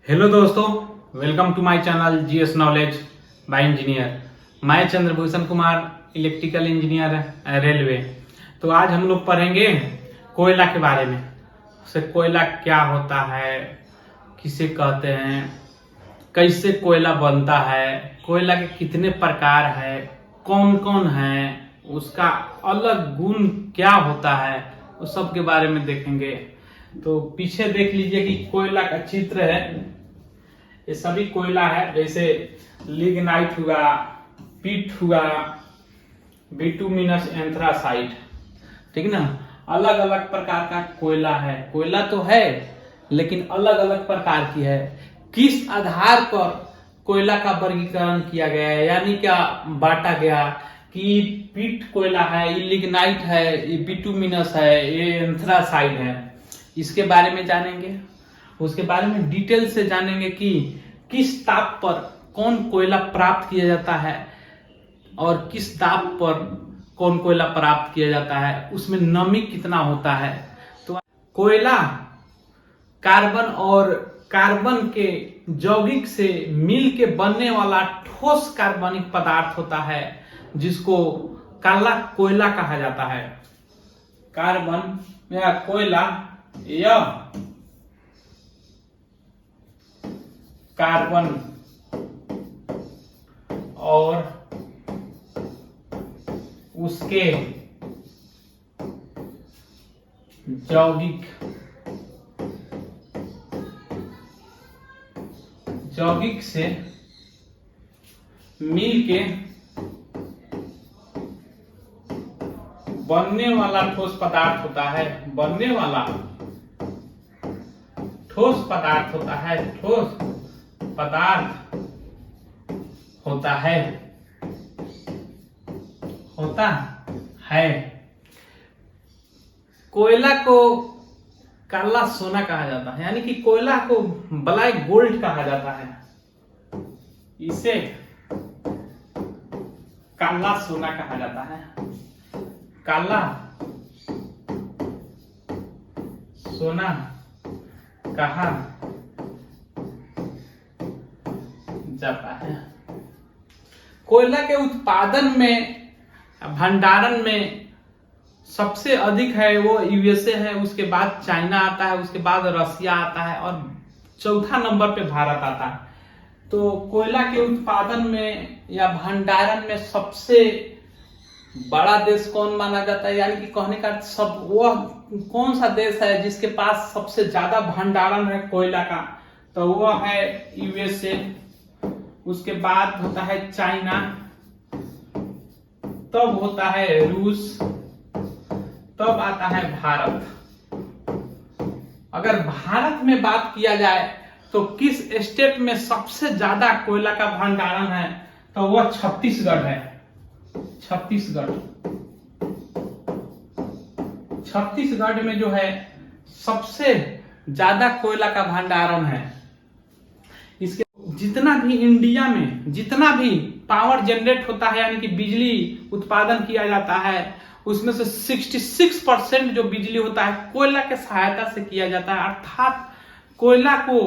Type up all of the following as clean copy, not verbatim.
Hello दोस्तों, welcome to my channel GS knowledge by engineer. मैं Chandrabhushan Kumar, electrical engineer railway. तो आज हम लोग पढ़ेंगे कोयला के बारे में। से कोयला क्या होता है, किसे कहते हैं, कैसे कोयला बनता है, कोयला के कितने प्रकार है, कौन कौन है, उसका अलग गुण क्या होता है, उस सब के बारे में देखेंगे। तो पीछे देख लीजिए कि कोयला का चित्र है। ये सभी कोयला है, जैसे लिग्नाइट हुआ, पीट हुआ, बिटुमिनस एंथ्रासाइट, ठीक ना। अलग अलग प्रकार का कोयला है। कोयला तो है लेकिन अलग अलग प्रकार की है। किस आधार पर कोयला का वर्गीकरण किया गया है, यानी क्या बांटा गया कि पीट कोयला है, ये लिग्नाइट है, ये बिटुमिनस है, ये एंथ्रासाइट है, इसके बारे में जानेंगे। उसके बारे में डिटेल से जानेंगे कि किस ताप पर कौन कोयला प्राप्त किया जाता है और किस ताप पर कौन कोयला प्राप्त किया जाता है, उसमें नमी कितना होता है। तो कोयला कार्बन और कार्बन के यौगिक से मिल के बनने वाला ठोस कार्बनिक पदार्थ होता है, जिसको काला कोयला कहा जाता है। कार्बन या कोयला या कार्बन और उसके यौगिक से मिलके बनने वाला ठोस पदार्थ होता है। बनने वाला ठोस पदार्थ होता है। ठोस पदार्थ होता है। कोयला को काला सोना कहा जाता है, यानी कि कोयला को ब्लैक गोल्ड कहा जाता है। इसे काला सोना कहा जाता है। काला सोना कहा जाता है। कोयला के उत्पादन में, भंडारण में सबसे अधिक है वो यूएसए है, उसके बाद चाइना आता है, उसके बाद रसिया आता है और चौथा नंबर पे भारत आता है। तो कोयला के उत्पादन में या भंडारण में सबसे बड़ा देश कौन माना जाता है, यानी कि कहने का सब वह कौन सा देश है जिसके पास सबसे ज्यादा भंडारण है कोयला का, तो वह है यूएसए। उसके बाद होता है चाइना, तब होता है रूस, तब आता है भारत। अगर भारत में बात किया जाए तो किस स्टेट में सबसे ज्यादा कोयला का भंडारण है, तो वह छत्तीसगढ़ है। छत्तीसगढ़ में जो है सबसे ज्यादा कोयला का भंडारण है। इसके जितना भी इंडिया में जितना भी पावर जनरेट होता है, यानी कि बिजली उत्पादन किया जाता है, उसमें से 66% जो बिजली होता है कोयला के सहायता से किया जाता है। अर्थात कोयला को,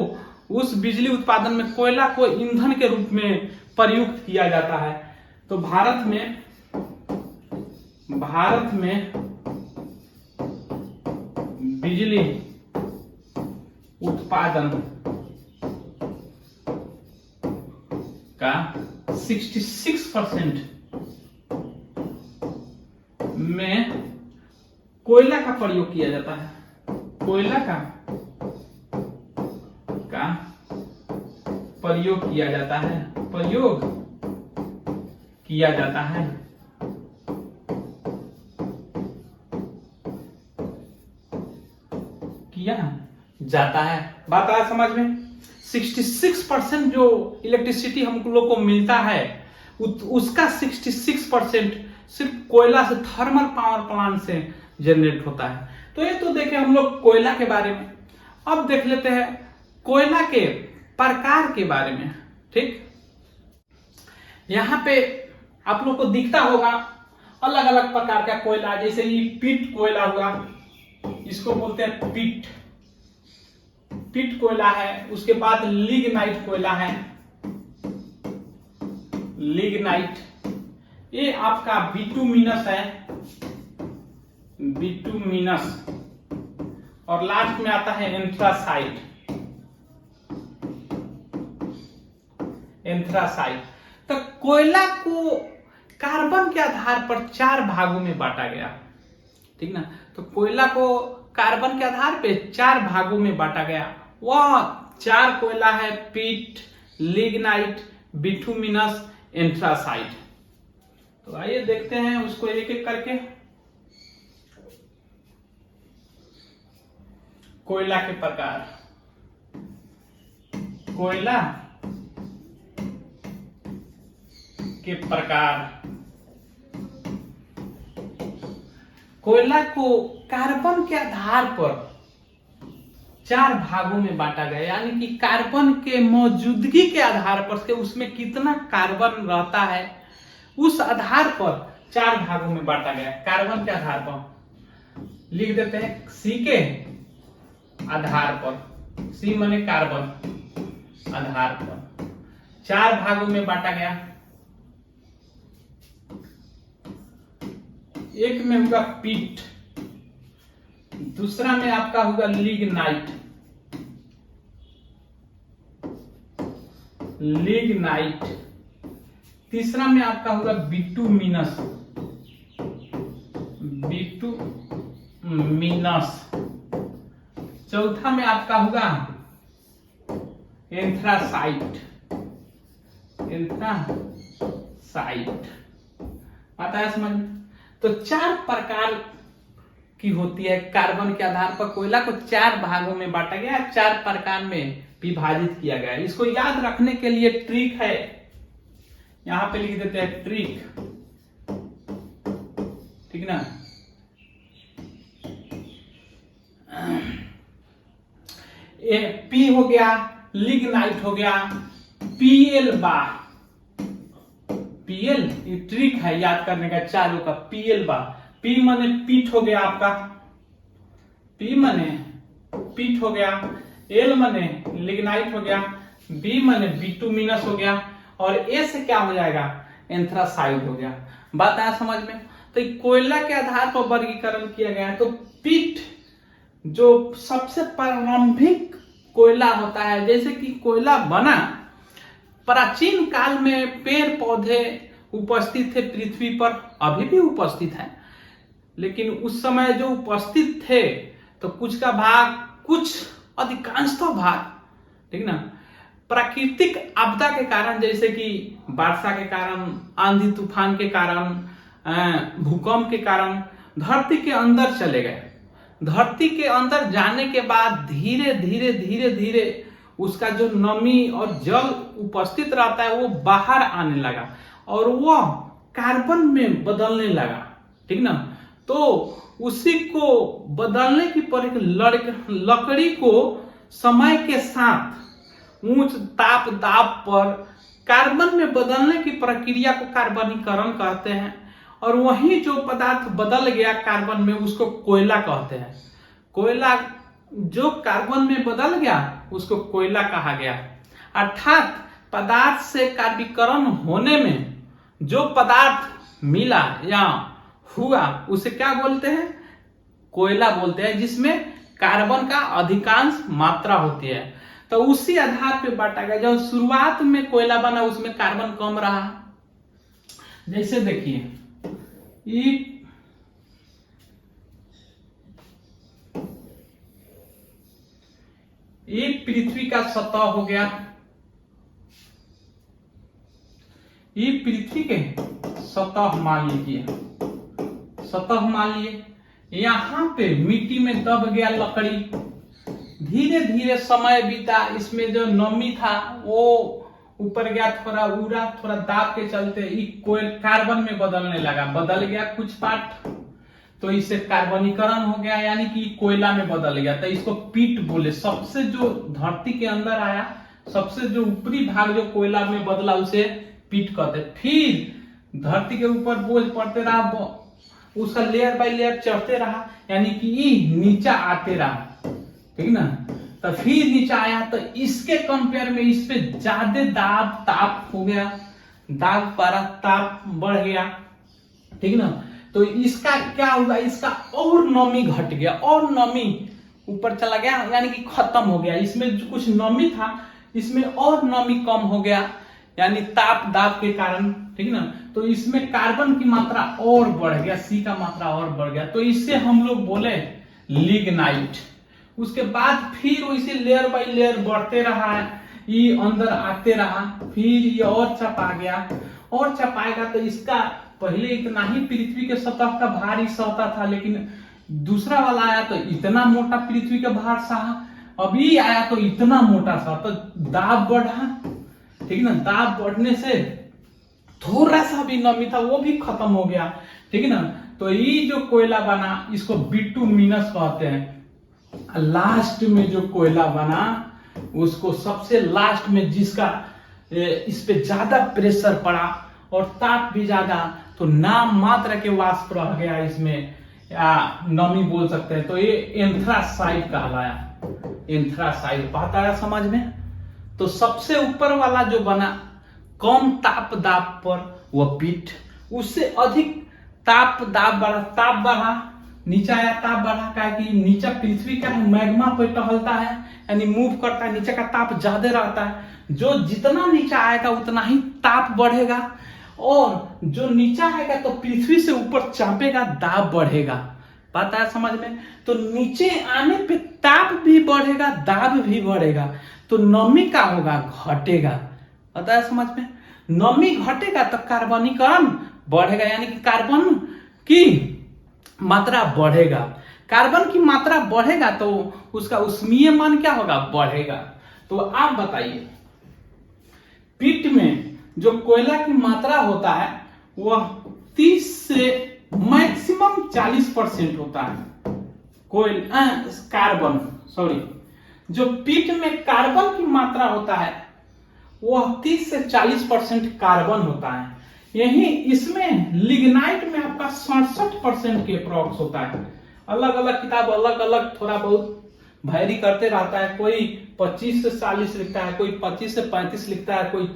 उस बिजली उत्पादन में कोयला को ईंधन के रूप में प्रयुक्त किया जाता है। तो भारत में बिजली उत्पादन का 66% में कोयला का प्रयोग किया जाता है। कोयला का प्रयोग किया जाता है। बात आया समझ में। 66% जो इलेक्ट्रिसिटी हम लोग को मिलता है, उसका 66% सिर्फ कोयला से, थर्मल पावर प्लांट से जनरेट होता है। तो ये तो देखे हम लोग कोयला के बारे में। अब देख लेते हैं कोयला के प्रकार के बारे में। ठीक, यहाँ पे आप लोग को दिखता होगा अलग अलग प्रकार का कोयला। जैसे ये पीट कोयला हुआ, इसको बोलते हैं पीट। पिट कोयला है, उसके बाद लिग्नाइट कोयला है, लिग्नाइट, ये आपका बिटुमिनस है, बिटुमिनस, और लास्ट में आता है एंथ्रासाइट, एंथ्रासाइट। तो कोयला को कार्बन के आधार पर 4 भागों में बांटा गया, ठीक ना। तो कोयला को कार्बन के आधार पे 4 भागों में बांटा गया। वह 4 कोयला है पिट, लिग्नाइट, बिटुमिनस, एंथ्रासाइट। तो आइए देखते हैं उसको एक एक करके। कोयला के प्रकार, कोयला के प्रकार। कोयला को कार्बन के आधार पर 4 भागों में बांटा गया, यानी कि कार्बन के मौजूदगी के आधार पर से उसमें कितना कार्बन रहता है उस आधार पर 4 भागों में बांटा गया। कार्बन के आधार पर लिख देते हैं सी के आधार पर, सी माने कार्बन आधार पर 4 भागों में बांटा गया। एक में होगा पिट, दूसरा में आपका होगा लिग्नाइट, लिग्नाइट, तीसरा में आपका होगा बिटुमिनस, बिटुमिनस, चौथा में आपका होगा एंथ्रासाइट, एंथ्रासाइट। आता है समझ में? तो 4 प्रकार की होती है कार्बन के आधार पर। कोयला को 4 भागों में बांटा गया, 4 प्रकार में विभाजित किया गया। इसको याद रखने के लिए ट्रिक है, यहां पे लिख देते हैं ट्रिक, ठीक ना। पी हो गया, लिग्नाइट हो गया, पीएल बार, पीएल ये ट्रिक है याद करने का चारों का। पीएल बार, पी माने पीठ हो गया आपका, पी माने पीठ हो गया, एल माने लिग्नाइट हो गया, बी माने बिटुमिनस हो गया, और ए से क्या हो जाएगा, एंथ्रासाइट हो गया। बात आया समझ में? तो कोयला के आधार पर वर्गीकरण किया गया है। तो पीठ जो सबसे प्रारंभिक कोयला होता है, जैसे कि कोयला बना प्राचीन काल में, पेड़ पौधे उपस्थित थे पृथ्वी पर, अभी भी उपस्थित है, लेकिन उस समय जो उपस्थित थे तो कुछ का भाग, कुछ अधिकांशतः भाग, ठीक ना, प्राकृतिक आपदा के कारण, जैसे कि वर्षा के कारण, आंधी तूफान के कारण, भूकंप के कारण धरती के अंदर चले गए। धरती के अंदर जाने के बाद धीरे धीरे धीरे धीरे उसका जो नमी और जल उपस्थित रहता है वो बाहर आने लगा और वो कार्बन में बदलने लगा, ठीक ना। तो उसी को बदलने की पर लकड़ी को समय के साथ उच्च ताप दाब पर कार्बन में बदलने की प्रक्रिया को कार्बनीकरण कहते हैं, और वही जो पदार्थ बदल गया कार्बन में उसको कोयला कहते हैं। कोयला जो कार्बन में बदल गया उसको कोयला कहा गया। अर्थात पदार्थ से कार्बनीकरण होने में जो पदार्थ मिला या हुआ उसे क्या बोलते हैं, कोयला बोलते हैं, जिसमें कार्बन का अधिकांश मात्रा होती है। तो उसी आधार पे बांटा गया। जब शुरुआत में कोयला बना उसमें कार्बन कम रहा। जैसे देखिए ये पृथ्वी का सतह हो गया, ये पृथ्वी के सतह मान लीजिए, सतह मान लिए, यहां पे मिट्टी में दब गया लकड़ी, धीरे धीरे समय बीता, इसमें जो नमी था वो ऊपर गया, थोड़ा उड़ा, थोड़ा दाब के चलते कार्बन में बदलने लगा, बदल गया कुछ पार्ट, तो इससे कार्बनीकरण हो गया, यानी कि कोयला में बदल गया। तो इसको पीट बोले। सबसे जो धरती के अंदर आया, सबसे जो ऊपरी भाग जो कोयला में बदला उसे पीट कहते। फिर धरती के ऊपर बोझ पड़ते रहा, उसका लेयर बाय लेयर चढ़ते रहा, यानी कि नीचा आते रहा, ठीक ना। तो फिर नीचे आया तो इसके कंपेयर में इस पे ज्यादा दाब ताप हो गया, दाब बढ़ा, ताप बढ़ गया, ठीक ना। तो इसका क्या होगा, इसका और नमी घट गया और नमी ऊपर चला गया, यानी कि खत्म हो गया। इसमें जो कुछ नमी था इसमें और नमी कम हो गया, यानी ताप दाब के कारण, ठीक ना। तो इसमें कार्बन की मात्रा और बढ़ गया, सी का मात्रा और बढ़ गया, तो इससे हम लोग बोले लिग्नाइट। उसके बाद फिर वैसे लेयर बाय लेयर बढ़ते रहा है, ये अंदर आते रहा, फिर ये और चपा गया, और चपाएगा तो इसका पहले इतना ही पृथ्वी के सतह का भार ही सहता था, लेकिन दूसरा वाला आया तो इतना मोटा पृथ्वी का भार सहा, अभी आया तो इतना मोटा सा, तो दाब बढ़ा, ठीक ना। दाब बढ़ने से थोड़ा सा भी नमी था वो भी खत्म हो गया, ठीक ना। तो ये जो कोयला बना इसको बिटुमिनस कहते हैं। लास्ट में जो कोयला बना उसको सबसे लास्ट में जिसका इस पे ज्यादा प्रेशर पड़ा और ताप भी ज्यादा, तो नाम मात्र के वाष्प रह गया इसमें, या नमी बोल सकते हैं, तो ये एंथ्रासाइट कहलाया। एंथ्रासाइट बात आया समझ में। तो सबसे ऊपर वाला जो बना कम ताप दाब पर वह पीठ, उससे अधिक ताप दाब बढ़ा, ताप बढ़ा, नीचा आया ताप बढ़ा, क्या कि नीचा पृथ्वी का मैग्मा पे टहलता है, यानी मूव करता है, नीचे का ताप ज्यादा रहता है, जो जितना नीचा आएगा उतना ही ताप बढ़ेगा, और जो नीचा आएगा तो पृथ्वी से ऊपर चापेगा, दाब बढ़ेगा। बात आया समझ में। तो नीचे आने पे ताप भी बढ़ेगा, दाब भी बढ़ेगा, तो नमी का होगा, घटेगा। पता है समझ में। नमी घटेगा तो कार्बनीकरण बढ़ेगा, यानी कि कार्बन की मात्रा बढ़ेगा। कार्बन की मात्रा बढ़ेगा तो उसका उष्मीय मान क्या होगा, बढ़ेगा। तो आप बताइए, पिट में जो कोयला की मात्रा होता है वह 30 से मैक्सिमम 40% होता है। कार्बन सॉरी जो पिट में कार्बन की मात्रा होता है वह 30 से 40% कार्बन होता है। यही इसमें लिग्नाइट में आपका 67% के अप्रॉक्स होता है। अलग अलग किताब अलग अलग थोड़ा बहुत वैरी करते रहता है, कोई 25 से 40 लिखता है, कोई 25 से 35 लिखता है, कोई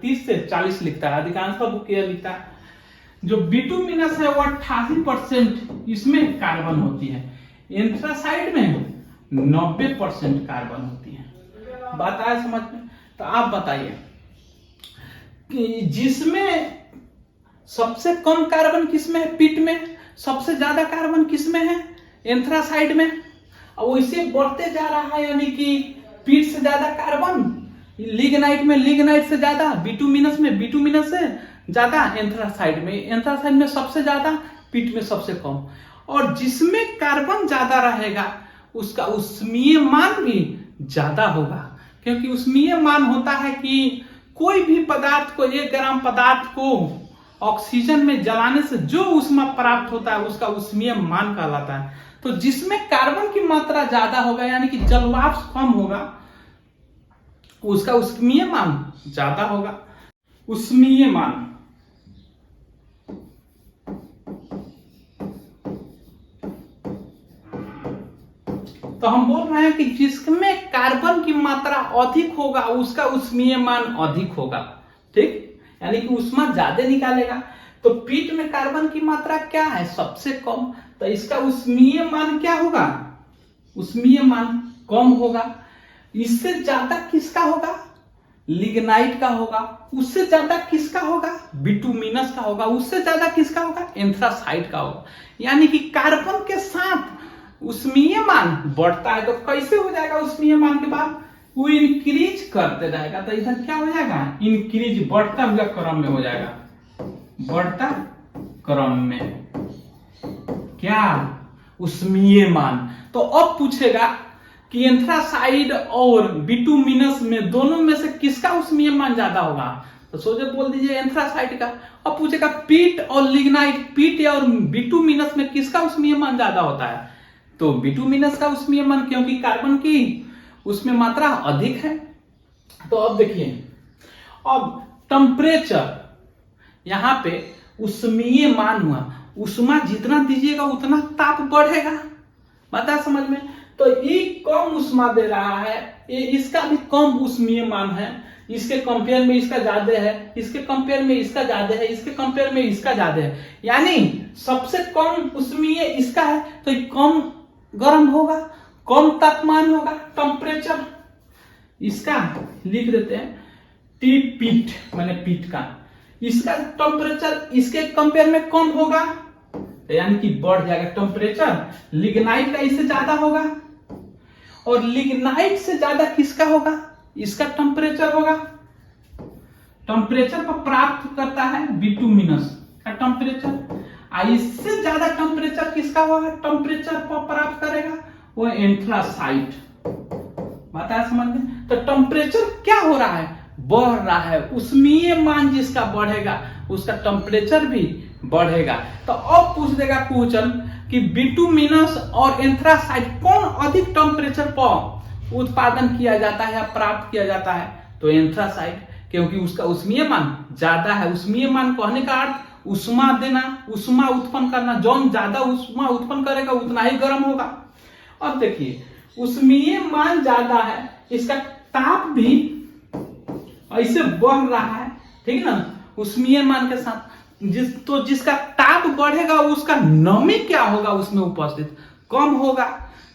30 से 40 लिखता है, अधिकांश बुक यह लिखता है। जो बिटुमिनस है वो 88% इसमें कार्बन होती है, एंथ्रासाइड में 90% कार्बन होती है। बात आया समझ में। तो आप बताइए कि जिसमें सबसे कम कार्बन किसमें है, पिट में, सबसे ज्यादा कार्बन किसमें है, एंथ्रासाइड में, और वैसे बढ़ते जा रहा है, यानी कि पिट से ज्यादा कार्बन, लिग्नाइट में लिग्नाइट से ज्यादा, बिटुमिनस में बिटुमिनस से ज्यादा, एंथ्रासाइड में सबसे ज्यादा, पिट में सबसे कम। और जिसमें कार्बन ज्यादा रहेगा उसका उष्मीय मान भी ज्यादा होगा, क्योंकि उष्मीय मान होता है कि कोई भी पदार्थ को, 1 ग्राम पदार्थ को ऑक्सीजन में जलाने से जो ऊष्मा प्राप्त होता है उसका उष्मीय मान कहलाता है। तो जिसमें कार्बन की मात्रा ज्यादा होगा, यानी कि जलवाष्प कम होगा, उसका उष्मीय मान ज्यादा होगा। उष्मीय मान तो हम बोल रहे हैं कि जिसमें कार्बन की मात्रा अधिक होगा उसका उष्मीय मान अधिक होगा, ठीक, यानी कि ऊष्मा ज्यादा निकालेगा। तो पिट में कार्बन की मात्रा क्या है, सबसे कम, तो इसका उष्मीय मान क्या होगा, उष्मीय मान कम होगा। इससे ज्यादा किसका होगा, लिग्नाइट का होगा। उससे ज्यादा किसका होगा, बिटुमिनस का होगा। उससे ज्यादा किसका होगा, एंथ्रासाइड का होगा। यानी कि कार्बन के साथ उष्मीय मान बढ़ता है, तो कैसे हो जाएगा, उष्मीय मान के बाद वो इंक्रीज करते जाएगा, तो इधर क्या हो जाएगा, इंक्रीज, बढ़ता हुआ क्रम में हो जाएगा, बढ़ता क्रम में क्या, उष्मीय मान। तो अब पूछेगा कि एंथ्रासाइड और बिटुमिनस में दोनों में से किसका उष्मीय मान ज्यादा होगा, तो सोचे बोल दीजिए एंथ्रासाइड का। अब पूछेगा पिट और लिग्नाइट, पिट और बिटुमिनस में किसका उष्मीय मान ज्यादा होता है, तो बिटुमिनस का उष्मीय मान, क्योंकि कार्बन की उसमें मात्रा अधिक है। तो अब देखिए, अब टेम्परेचर, यहां पे उष्मीय मान हुआ, उष्मा जितना दीजिएगा उतना ताप बढ़ेगा, बता समझ में। तो ये कम ऊष्मा दे रहा है, ये इसका भी कम ऊष्मीय मान है, इसके कंपेयर में इसका ज्यादा है, इसके कंपेयर में इसका ज्यादा है, इसके कंपेयर में इसका ज्यादा है, यानी सबसे कम ऊष्मीय इसका है तो ये कम गर्म होगा, कम तापमान होगा, टेम्परेचर इसका लिख देते हैं टी पीट, माने पीट का, इसका टेम्परेचर इसके कंपेयर में कम होगा यानी कि बढ़ जाएगा टेम्परेचर, लिग्नाइट का इससे ज्यादा होगा और लिग्नाइट से ज्यादा किसका होगा, इसका टेम्परेचर होगा, टेम्परेचर को प्राप्त करता है बिटुमिनस का टेम्परेचर, इससे ज्यादा टेम्परेचर किसका होगा, टेम्परेचर को प्राप्त करेगा वो एंथ्रासाइट। बात है समझ में? तो टेम्परेचर क्या हो रहा है, बढ़ रहा है, ऊष्मीय मान जिसका बढ़ेगा उसका टेम्परेचर भी बढ़ेगा। तो अब पूछ देगा क्वेश्चन कि बिटुमिनस और एंथ्रासाइट कौन अधिक टेम्परेचर पर उत्पादन किया जाता है या प्राप्त किया जाता है, तो एंथ्रासाइट, क्योंकि उसका ऊष्मीय मान ज्यादा है। ऊष्मीय मान कहने का अर्थ ऊष्मा देना, ऊष्मा उत्पन्न करना, जो ज्यादा ऊष्मा उत्पन्न करेगा उतना ही गर्म होगा। अब देखिए ऊष्मीय मान ज्यादा है, इसका ताप भी ऐसे बढ़ रहा है, ठीक है ना, ऊष्मीय मान के साथ जिसका ताप बढ़ेगा उसका नमी क्या होगा उसमें उपस्थित कम होगा।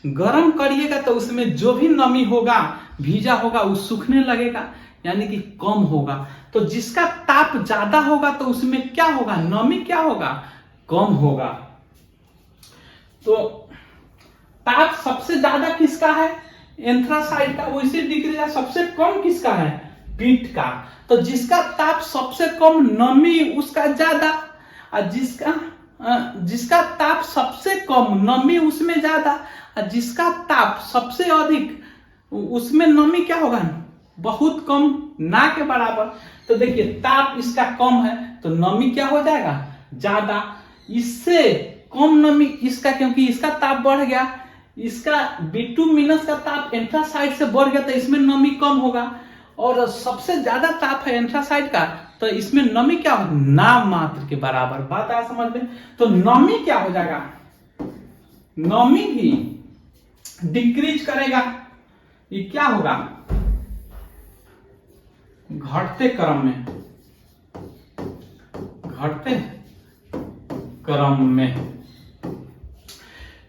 गर्म करिएगा तो उसमें जो भी नमी होगा, भीजा होगा, वो सूखने लगेगा यानी कि कम होगा। तो जिसका ताप ज्यादा होगा तो उसमें क्या होगा, नमी क्या होगा, कम होगा। तो ताप सबसे ज्यादा किसका है, एंथ्रासाइट का, वैसे डिग्री सबसे कम किसका है, पीट का। तो जिसका ताप सबसे कम, नमी उसका ज्यादा, और जिसका ताप सबसे कम, नमी उसमें ज्यादा, और जिसका ताप सबसे अधिक उसमें नमी क्या होगा, बहुत कम, ना के बराबर। तो देखिए ताप इसका कम है तो नमी क्या हो जाएगा, ज्यादा, इससे कम नमी इसका, क्योंकि इसका ताप बढ़ गया, इसका बिटुमिनस का ताप एंथ्रासाइट से बढ़ गया तो इसमें नमी कम होगा, और सबसे ज्यादा ताप है एंथ्रासाइट का तो इसमें नमी क्या हो, नाम मात्र के बराबर। बात आया समझ में? तो नमी क्या हो जाएगा, नमी भी डिक्रीज करेगा, ये क्या होगा, घटते क्रम में, घटते क्रम में।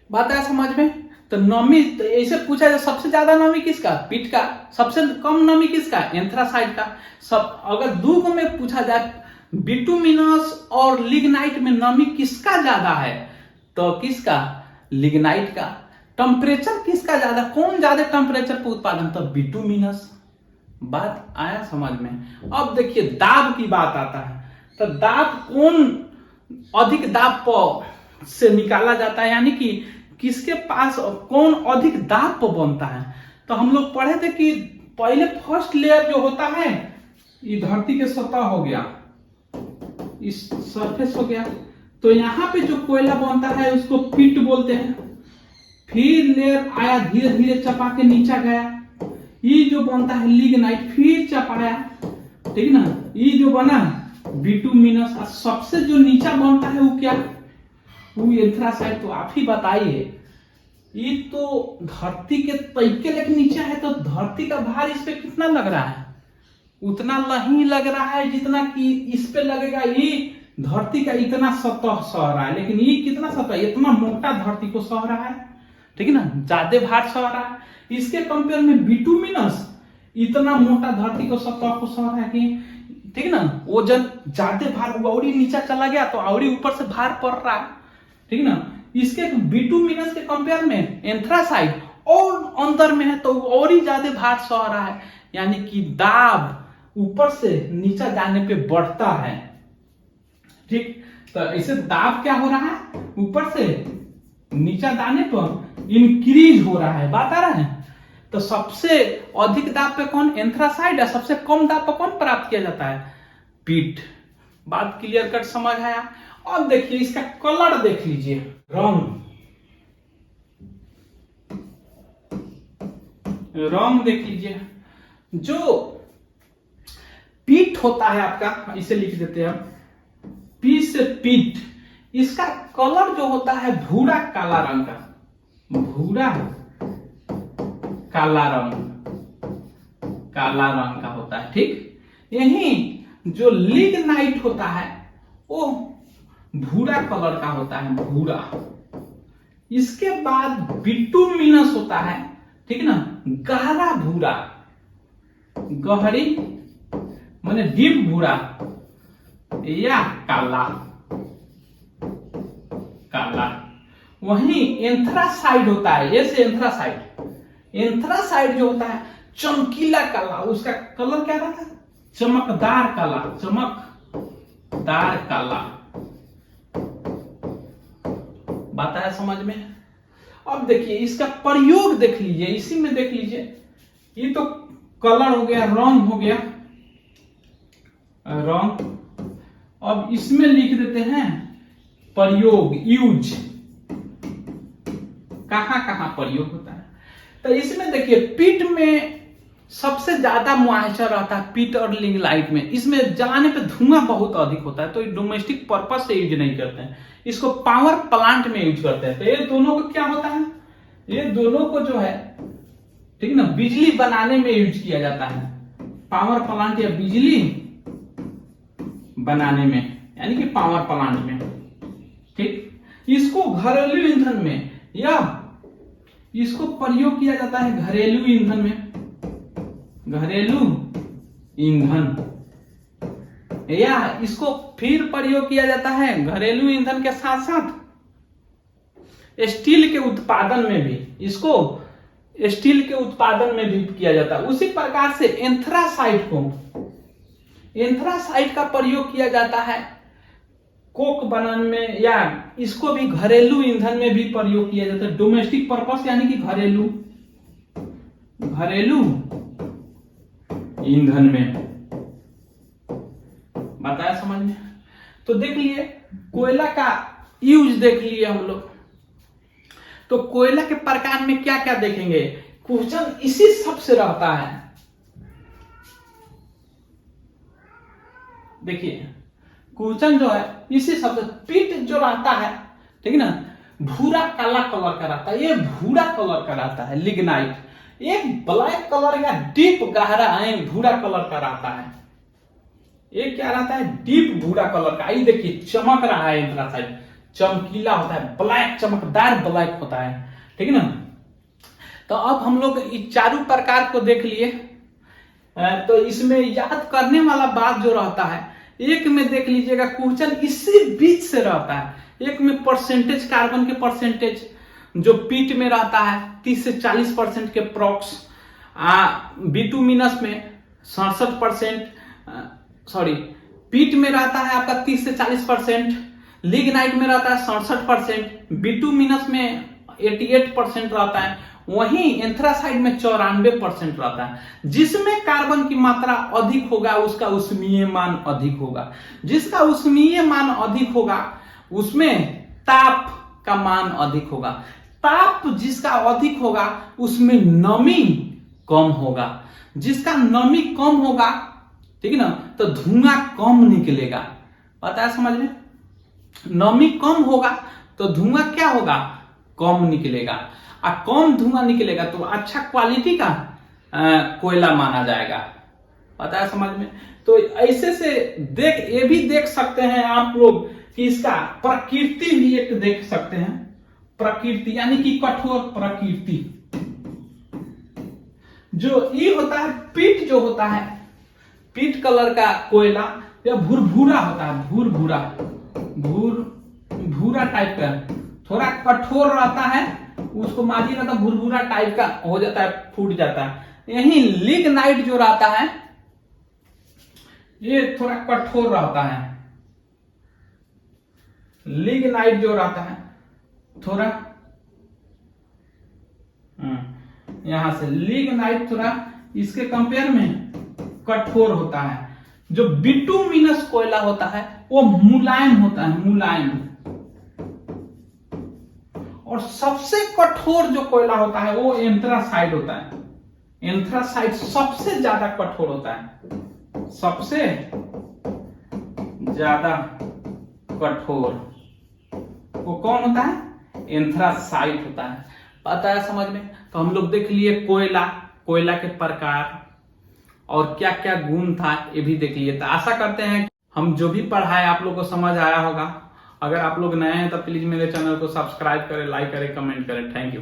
बात आया समझ में? तो नमी तो ऐसे पूछा जाए सबसे ज्यादा नमी किसका, पीट का, सबसे कम नमी किसका, एंथ्रासाइट का। सब अगर दो में पूछा जाए बिटुमिनस और लिग्नाइट में नमी किसका ज्यादा है, तो किसका, लिग्नाइट का। टेम्परेचर किसका ज्यादा, कौन ज्यादा टेम्परेचर पर उत्पादन, तो बिटुमिनस। बात आया समझ में? अब देखिए दाब की बात आता है, तो दाब कौन अधिक दाब पर से निकाला जाता है, यानी कि किसके पास कौन अधिक दाब पर बनता है। तो हम लोग पढ़े थे कि पहले फर्स्ट लेयर जो होता है ये धरती के सतह हो गया, इस सरफेस हो गया, तो यहाँ पे जो कोयला बनता है उसको पिट बोलते हैं। फिर लेयर आया, धीरे धीरे चपा के नीचा गया, ये जो बनता है लिग्नाइट, फिर चपाया, ठीक ना, ये जो बना बिटुमिनस, और सबसे जो नीचा बनता है वो क्या, वो एंथ्रासाइट। तो आप ही बताइए, ये तो धरती के तैके लेके नीचे है, तो धरती का भार इस पे कितना लग रहा है, उतना नहीं लग रहा है जितना कि इस पे लगेगा। ये धरती का इतना सतह सह रहा है, लेकिन ये कितना सतह, इतना मोटा धरती को सह रहा है, ठीक है ना, ज्यादा भार सह रहा है। इसके कंपेयर में बिटुमिनस इतना मोटा धरती को सतह को सह रहा है कि, ठीक है ना, वजन ज्यादा भार हुआ और नीचा चला गया तो और ऊपर से भार पड़ रहा है, ठीक है ना। इसके बिटुमिनस के कंपेयर में एंथ्रासाइट और अंदर में है तो और ही ज्यादा भार सह रहा है, यानी कि दाब ऊपर से नीचा जाने पे बढ़ता है, ठीक। तो ऐसे दाब क्या हो रहा है, ऊपर से नीचा जाने पर इंक्रीज हो रहा है। बात आ रहा है? तो सबसे अधिक दाब पे कौन, एंथ्रासाइट, है, सबसे कम दाब पे कौन प्राप्त किया जाता है, पीट। बात क्लियर कट समझ आया? अब देखिए इसका कलर देख लीजिए, रंग देख लीजिए। जो पीट होता है आपका, इसे लिख देते हैं पी से पीट, इसका कलर जो होता है भूरा काला रंग का, भूरा काला रंग का होता है। ठीक, यही जो लिग्नाइट होता है वो भूरा कलर का होता है, भूरा। इसके बाद बिटुमिनस होता है, ठीक ना, गहरा भूरा, गहरी माने डीप भूरा या काला। वहीं एंथ्रासाइड होता है, ये से एंथ्रासाइड जो होता है चमकीला काला, उसका कलर क्या रहता है, चमकदार काला। बात आया समझ में? अब देखिए इसका प्रयोग देख लीजिए, इसी में देख लीजिए, ये तो कलर हो गया, रंग हो गया, रंग। अब इसमें लिख देते हैं प्रयोग, यूज, कहां प्रयोग होता है। तो इसमें देखिए पीट में सबसे ज्यादा मॉइस्चर रहता है, पीट और लिग्नाइट में। इसमें जलाने पे धुआं बहुत अधिक होता है, तो डोमेस्टिक पर्पस से यूज नहीं करते हैं, इसको पावर प्लांट में यूज करते हैं। तो ये दोनों को क्या होता है, ये दोनों को जो है, ठीक ना, बिजली बनाने में यूज किया जाता है, पावर प्लांट या बिजली बनाने में, यानी कि पावर प्लांट में। ठीक, इसको घरेलू ईंधन में या इसको प्रयोग किया जाता है घरेलू ईंधन में, घरेलू ईंधन, या इसको फिर प्रयोग किया जाता है घरेलू ईंधन के साथ साथ स्टील के उत्पादन में भी, इसको स्टील के उत्पादन में भी किया जाता है। उसी प्रकार से एंथ्रासाइड का प्रयोग किया जाता है कोक बनाने में, या इसको भी घरेलू ईंधन में भी प्रयोग किया जाता है, डोमेस्टिक पर्पस यानी कि घरेलू ईंधन में। बताया समझ में? तो देख लिए कोयला का यूज देख लिए हम लोग। तो कोयला के प्रकार में क्या क्या देखेंगे, क्वेश्चन इसी सब से रहता है। देखिए क्वेश्चन जो है इसी सब से, पीट जो रहता है, ठीक ना, भूरा काला कलर का रहता है, ये भूरा कलर का रहता है लिग्नाइट। एक ब्लैक कलर या डीप गहरा भूरा कलर का रहता है, एक क्या रहता है, डीप भूरा कलर का। ये देखिए चमक रहा है, एंथ्रासाइड चमकीला होता है, ब्लैक चमकदार ब्लैक होता है, ठीक है ना। तो अब हम लोग इस चारों प्रकार को देख लिए। तो इसमें याद करने वाला बात जो रहता है, एक में देख लीजिएगा क्वेश्चन इसी बीच से रहता है। एक में परसेंटेज, कार्बन के परसेंटेज जो पीट में रहता है 30 से 40% के प्रॉक्स, बिटुमिनस में 67%, सॉरी पीट में रहता है आपका 30 से 40%, लिग्नाइट में रहता है 67%, बिटुमिनस में 88% रहता है, वहीं एंथ्रासाइड में 94% रहता है। जिसमें कार्बन की मात्रा अधिक होगा उसका ऊष्मीय मान अधिक होगा, जिसका ऊष्मीय मान अधिक होगा उसमें ताप का मान अधिक होगा, ताप जिसका अधिक होगा उसमें नमी कम होगा, जिसका नमी कम होगा, ठीक है ना, तो धुआं कम निकलेगा। पता है समझ में? नमी कम होगा तो धुआं क्या होगा, कम निकलेगा, और कम धुआं निकलेगा तो अच्छा क्वालिटी का कोयला माना जाएगा। पता है समझ में? तो ऐसे से ये भी देख सकते हैं आप लोग कि इसका प्रकृति भी एक देख सकते हैं, प्रकृति यानी कि कठोर प्रकृति। जो ये होता है पीट, जो होता है पीट कलर का कोयला या भूरभूरा होता है, भूरा टाइप का, थोड़ा कठोर रहता है, उसको मारिए रहता भूरभूरा टाइप का हो जाता है, फूट जाता है। यही लिग्नाइट जो रहता है ये थोड़ा कठोर रहता है, लिग्नाइट जो रहता है थोड़ा, यहां से लिग्नाइट थोड़ा इसके कंपेयर में कठोर होता है। जो बिटुमिनस कोयला होता है वो मुलायम होता है, मुलायम। और सबसे कठोर जो कोयला होता है वो एंथ्रासाइड होता है। एंथ्रासाइड सबसे ज्यादा कठोर होता है, सबसे ज्यादा कठोर वो कौन होता है, एंथ्रासाइड होता है। पता है समझ में? तो हम लोग देख लिए कोयला के प्रकार और क्या क्या गुण था ये भी देख लिए। तो आशा करते हैं कि हम जो भी पढ़ाए आप लोग को समझ आया होगा। अगर आप लोग नए हैं तो प्लीज मेरे चैनल को सब्सक्राइब करें, लाइक करें, कमेंट करें। Thank you.